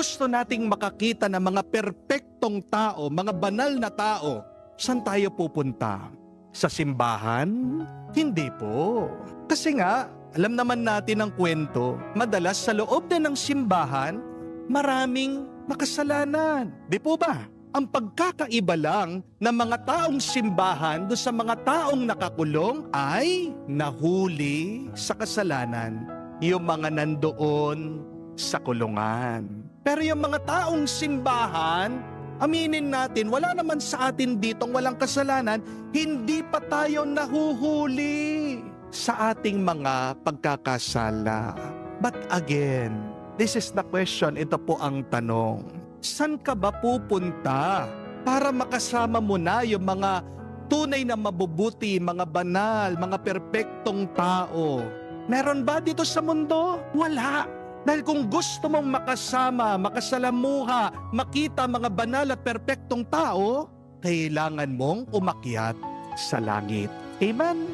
gusto nating makakita ng mga perpektong tao, mga banal na tao, saan tayo pupunta? Sa simbahan? Hindi po. Kasi nga, alam naman natin ang kwento, madalas sa loob din ng simbahan, maraming makasalanan. Di po ba? Ang pagkakaiba lang ng mga taong simbahan do sa mga taong nakakulong ay nahuli sa kasalanan. Yung mga nandoon sa kulungan. Pero yung mga taong simbahan, aminin natin, wala naman sa atin ditong walang kasalanan, hindi pa tayo nahuhuli sa ating mga pagkakasala. But again, this is the question, ito po ang tanong. Saan ka ba pupunta para makasama mo na yung mga tunay na mabubuti, mga banal, mga perpektong tao? Meron ba dito sa mundo? Wala. Dahil kung gusto mong makasama, makasalamuha, makita mga banal at perpektong tao, kailangan mong umakyat sa langit. Amen?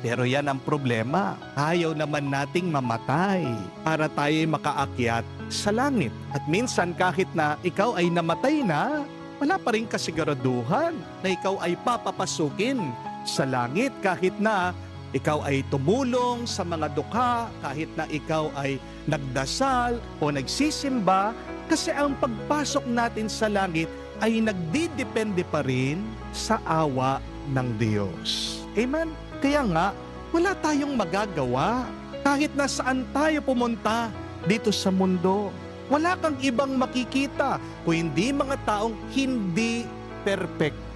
Pero yan ang problema. Ayaw naman nating mamatay para tayo'y makaakyat sa langit. At minsan kahit na ikaw ay namatay na, wala pa rin kasiguraduhan na ikaw ay papapasukin sa langit kahit na ikaw ay tumulong sa mga dukha, kahit na ikaw ay nagdasal o nagsisimba, kasi ang pagpasok natin sa langit ay nagdidepende pa rin sa awa ng Diyos. Amen? Kaya nga, wala tayong magagawa kahit na saan tayo pumunta dito sa mundo. Wala kang ibang makikita kung hindi mga taong hindi perfect.